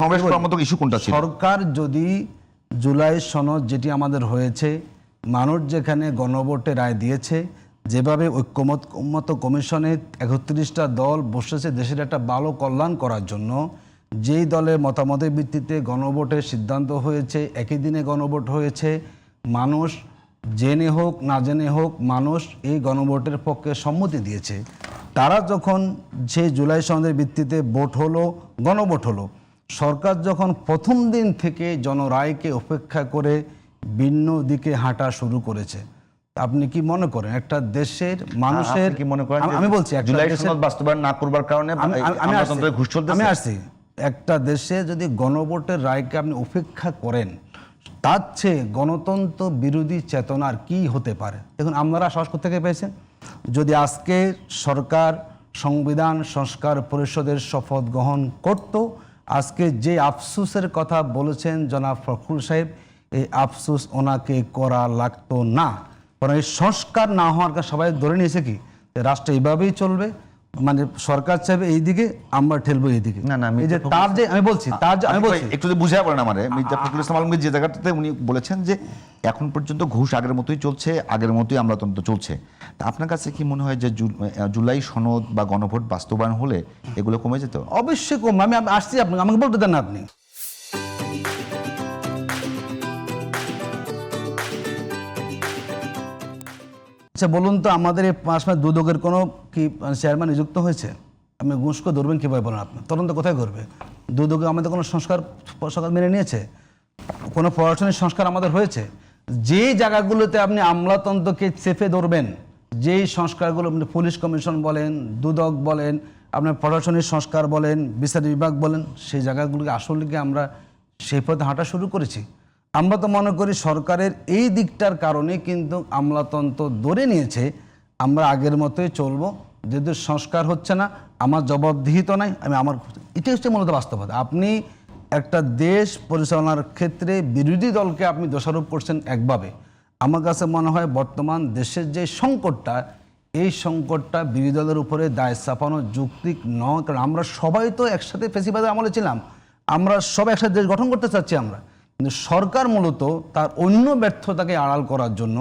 সমাবেশ করার মতো ইস্যু কোনটা ছিল? সরকার যদি জুলাই সনদ যেটি আমাদের হয়েছে, মানুষ যেখানে গণভোটে রায় দিয়েছে, যেভাবে ঐক্যমত কমিশনে ৩১টা দল বসেছে দেশের একটা ভালো কল্যাণ করার জন্য, যেই দলের মতামতের ভিত্তিতে গণভোটের সিদ্ধান্ত হয়েছে, একই দিনে গণভোট হয়েছে, মানুষ জেনে হোক না জেনে হোক মানুষ এই গণভোটের পক্ষে সম্মতি দিয়েছে। তারা যখন সেই জুলাই সনদের ভিত্তিতে ভোট হলো, গণভোট হলো, সরকার যখন প্রথম দিন থেকে জনরায়কে উপেক্ষা করে ভিন্ন দিকে হাঁটা শুরু করেছে, আপনি কি মনে করেন একটা দেশের মানুষের কি মনে করেন? আমি বলছি জুলাই সনদ বাস্তবায়ন না করবার কারণে আমলাতন্ত্রে ঘুষ চলতেছে। আমি আসছি, একটা দেশে যদি গণভোটের রায়কে আপনি উপেক্ষা করেন, তার চেয়ে গণতন্ত্র বিরোধী চেতনার কি হতে পারে? দেখুন, আপনারা সাহস কোথা থেকে পেয়েছেন? যদি আজকে সরকার সংবিধান সংস্কার পরিষদের শপথ গ্রহণ করত, আজকে যে আফসোসের কথা বলেছেন জনাব ফখরুল সাহেব, এই আফসোস ওনাকে করা লাগতো না। কারণ এই সংস্কার না হওয়ার কারণে সবাই ধরে নিয়েছে কি রাষ্ট্র এইভাবেই চলবে, মানে সরকার চাইবে এইদিকে, আমরা ঠেলবো এইদিকে। না, এই যে তার যে আমি বলছি একটু বুঝাই পড়েন আমারে। মির্জা ফখরুল ইসলাম আলমগীর যে জায়গাটাতে উনি বলেছেন যে এখন পর্যন্ত ঘুষ আগের মতোই চলছে, আগের মতোই আমলাতন্ত্র চলছে। তা আপনার কাছে কি মনে হয় যে জুলাই সনদ বা গণভোট বাস্তবায়ন হলে এগুলো কমে যেত? অবশ্যই কম। আমি আসছি, আপনাকে আমাকে বলতে দেন না আপনি। আচ্ছা বলুন তো, আমাদের এই 5 মাস দুদকের কোনো কি চেয়ারম্যান নিযুক্ত হয়েছে? আপনি ঘুষকে ধরবেন কীভাবে বলেন? আপনি তদন্ত কোথায় করবে? দুদকে আমাদের কোনো সংস্কার মেনে নিয়েছে? কোনো প্রশাসনিক সংস্কার আমাদের হয়েছে? যেই জায়গাগুলোতে আপনি আমলাতন্ত্রকে চেপে ধরবেন, যেই সংস্কারগুলো পুলিশ কমিশন বলেন, দুদক বলেন, আপনার প্রশাসনিক সংস্কার বলেন, বিচার বিভাগ বলেন, সেই জায়গাগুলোকে আসলে কি আমরা সেই পথে হাঁটা শুরু করেছি? আমরা তো মনে করি সরকারের এই দিকটার কারণে কিন্তু আমলাতন্ত্র ধরে নিয়েছে, আমরা আগের মতোই চলবো, যেহেতু সংস্কার হচ্ছে না, আমার জবাবদিহিত নাই, এটাই হচ্ছে মূলত বাস্তবতা। আপনি একটা দেশ পরিচালনার ক্ষেত্রে বিরোধী দলকে আপনি দোষারোপ করছেন একভাবে। আমার কাছে মনে হয় বর্তমান দেশের যে সংকটটা, এই সংকটটা বিরোধী দলের উপরে দায় চাপানো যৌক্তিক নয়। কারণ আমরা সবাই তো একসাথে ফেসিবাদের আমলে ছিলাম, আমরা সবাই একসাথে দেশ গঠন করতে চাচ্ছি আমরা, কিন্তু সরকার মূলত তার অন্য ব্যর্থতাকে আড়াল করার জন্য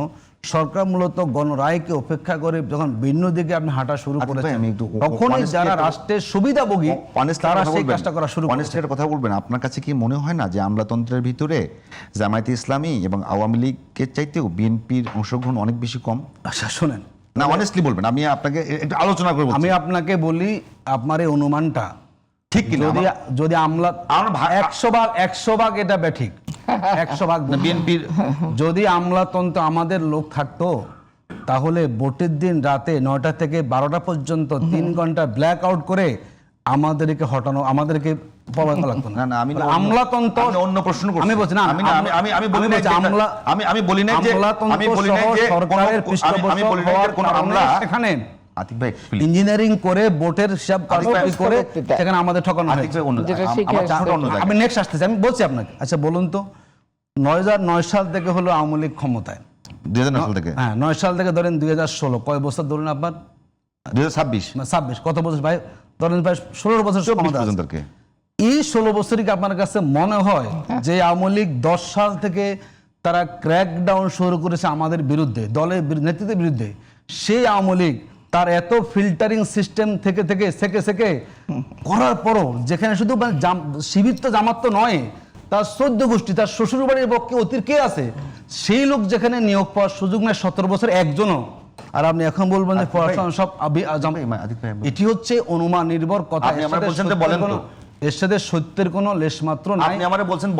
সরকার মূলত গণরায়কে উপেক্ষা করে যখন ভিন্ন দিকে আপনি হাঁটা শুরু করেছেন, তখনই যারা রাষ্ট্রের সুবিধাভোগী তারা সেই কাজটা করা শুরু করেছে। কথা বলবেন, আপনার কাছে কি মনে হয় না যে আমলাতন্ত্রের ভিতরে জামায়াতে ইসলামী এবং আওয়ামী লীগের চাইতেও বিএনপির অংশগ্রহণ অনেক বেশি কম? আচ্ছা শোনেন, না অনেস্টলি বলবেন, আমি আপনাকে একটু আলোচনা করব। আমি আপনাকে বলি, আপনার এই অনুমানটা ঠিক কিনা? যদি আমলা 100 ভাগ এটা ঠিক, 100 ভাগ বিএনপির যদি আমলাতন্ত্র আমাদের লোক থাকতো, তাহলে ভোটের দিন রাতে 9টা থেকে 12টা পর্যন্ত 3 ঘন্টা ব্ল্যাক আউট করে আমাদেরকে হটানো, আমাদেরকে প্রভাব লাগতো না। আমি আমলাতন্ত্র অন্য প্রশ্ন করছি। আমি বলছি না, আমি বলি না যে আমি বলি না যে সরকারের পৃষ্ঠপোষক হওয়ার কোন আমলা এখানে আতিক ভাই ইঞ্জিনিয়ারিং করে ভোটের হিসাব করে সেখানে আমাদের ঠকানো হয়। আমি নেক্সট আসতেছি, আমি বলছি আপনাকে। আচ্ছা বলুন তো, 2009 সাল থেকে হলো আওয়ামী লীগ ক্ষমতায়, 2009 সাল থেকে, হ্যাঁ 9 সাল থেকে ধরেন 2016, কয় বছর ধরুন আপনার? 2026 কত বছর ভাই? ধরেন প্রায় 16 বছর পর্যন্ত। এই 16 বছরই কি আপনার কাছে মনে হয় যে আওয়ামী লীগ 10 সাল থেকে তারা ক্র্যাকডাউন শুরু করেছে আমাদের বিরুদ্ধে, দলের নেতৃত্বের বিরুদ্ধে? সেই আওয়ামী লীগ তার এত ফিল্টারিং সিস্টেম থেকে করার পরও, যেখানে শুধু শিবির তো জামাত তো নয়, তার 14 গোষ্ঠী, তার শ্বশুর বাড়ির পক্ষে অতির কে আছে, সেই লোক যেখানে নিয়োগ পাওয়ার সুযোগ নেয় 17 বছর একজনও, আর আপনি এখন বলবেন যে পড়াশোনা সব, এটি হচ্ছে অনুমান নির্ভর কথা। এর সাথে সত্যের কোনো লেশ মাত্র নাই। আপনি আমারে বলছেন,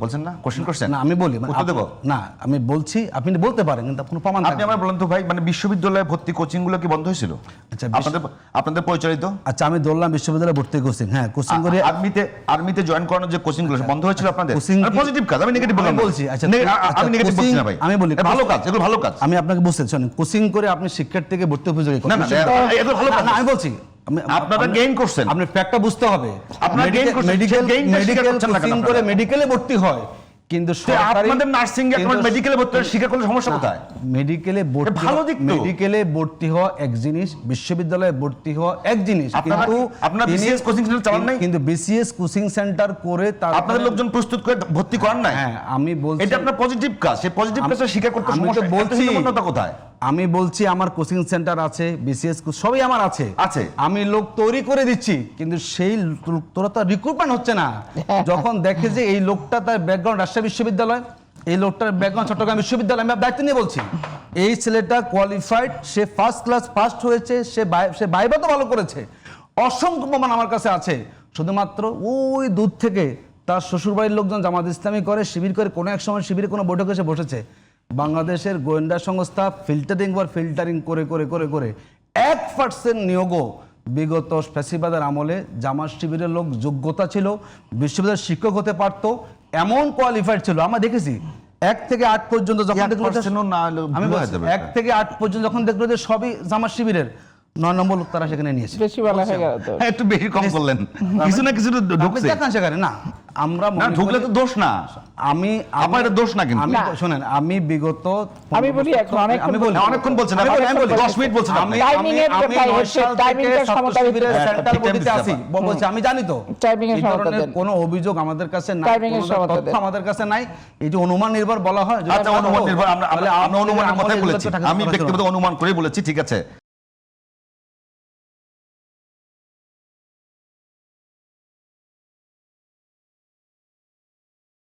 বলছেন না, কোশ্চেন করছেন না, আমি বলি উত্তর দেব না, আমি বলছি আপনি বলতে পারেন, কিন্তু কোনো প্রমাণ আপনি আমারে বলেন তো ভাই, মানে বিশ্ববিদ্যালয়ে ভর্তি কোচিং গুলো কি বন্ধ হয়েছিল? আচ্ছা আপনাদের পরিচালিত? আচ্ছা আমি ধরলাম বিশ্ববিদ্যালয়ে ভর্তি কোচিং, হ্যাঁ কোচিং করে আর্মিতে জয়েন করানোর যে কোচিং গুলো বন্ধ হয়েছিল আপনাদের? পজিটিভ কাজ, আমি নেগেটিভ বলছি। আচ্ছা আমি নেগেটিভ বলছি না ভাই, আমি বলি ভালো কাজ, এগুলো ভালো কাজ। আমি আপনাকে বুঝতে শুনুন, কোচিং করে আপনি শিক্ষার্থীকে ভর্তি উপযোগী, না এগুলো ভালো কাজ। আমি বলছি আপনারা গেইন করছেন, আপনি ফ্যাক্টটা বুঝতে হবে। আপনারা গেইন করছেন, মেডিকেল কোচিং করে মেডিকেলে ভর্তি হয়, কিন্তু আপনাদের নার্সিং এ আপনার মেডিকেলে ভর্তি হওয়ার স্বীকার করলে সমস্যা কোথায়? মেডিকেলে ভর্তি ভালো দিক তো। মেডিকেলে ভর্তি হওয়া এক জিনিস, বিশ্ববিদ্যালয়ে ভর্তি হওয়া এক জিনিস, কিন্তু আপনারা BCS কোচিং সেন্টার চালান নাই? কিন্তু বিসিএস কোচিং সেন্টার করে তার আপনাদের লোকজন প্রস্তুত করে ভর্তি করান নাই? হ্যাঁ, আমি বলছি এটা আপনার পজিটিভ কাজ, সেই পজিটিভ কাজটা স্বীকার করতে আমি তো সমস্যা বলছি, হীনমন্যতা কোথায়? আমি বলছি আমার কোচিং সেন্টার আছে, বিসিএস সবই আমার আছে, আমি লোক তৈরি করে দিচ্ছি, কিন্তু সেই তোরা তো রিক্রুটমেন্ট হচ্ছে না। যখন দেখে যে এই লোকটা তার ব্যাকগ্রাউন্ড রাজশাহী বিশ্ববিদ্যালয়, এই লোকটার ব্যাকগ্রাউন্ড চট্টগ্রাম বিশ্ববিদ্যালয়, আমি দায়িত্ব নিয়ে বলছি এই ছেলেটা কোয়ালিফাইড, সে ফার্স্ট ক্লাস পাস্ট হয়েছে, সে ভাইবা তো ভালো করেছে, অসংখ্য প্রমাণ আমার কাছে আছে। শুধুমাত্র ওই দূর থেকে তার শ্বশুরবাড়ির লোকজন জামাত ইসলামী করে, শিবির করে, কোনো এক সময় শিবিরে কোনো বৈঠকে এসে বসেছে। বাংলাদেশের গোয়েন্দা সংস্থা ফিল্টারিং করে করে করে করে 1% নিয়োগও বিগত ফ্যাসিবাদের আমলে জামাত শিবিরের লোক যোগ্যতা ছিল, বিশ্ববিদ্যালয়ের শিক্ষক হতে পারত, এমন কোয়ালিফাইড ছিল। আমরা দেখেছি 1 থেকে 8 পর্যন্ত যখন দেখলো, আমি 1 থেকে 8 পর্যন্ত যখন দেখলো যে সবই জামাত শিবিরের, 9 নম্বর লোক তারা সেখানে নিয়েছে। বেশি বলা হয়ে গেল তো। একটু বেশি কম করলেন, কিছু না কিছু ঢুকছে। দেখেন সেখানে না, আমরা ঢুকলে তো দোষ না, আমি আমার এটা দোষ না। কিন্তু শুনেন, আমি বিগত আমি বলি এখন অনেকক্ষণ বলছেন, আমি বলি 10 মিনিট বলছেন আপনি। টাইমিং এর ব্যাপারে হচ্ছে, টাইমিং এর সমতা শিবিরের সেন্টার বডিতে আছি, বলছি আমি জানি তো টাইমিং এর এই সমতা ধরনের দেন। কোনো অভিযোগ আমাদের কাছে নাই, টাইমিং এর কোনো সমতা তথ্য দেন। আমাদের কাছে নাই। এই যে অনুমান নির্ভর বলা হয়, আচ্ছা, অনুমান নির্ভর, আমরা অনুমানের কথাই বলেছি, আমি ব্যক্তিগত অনুমান করে বলেছি, ঠিক আছে।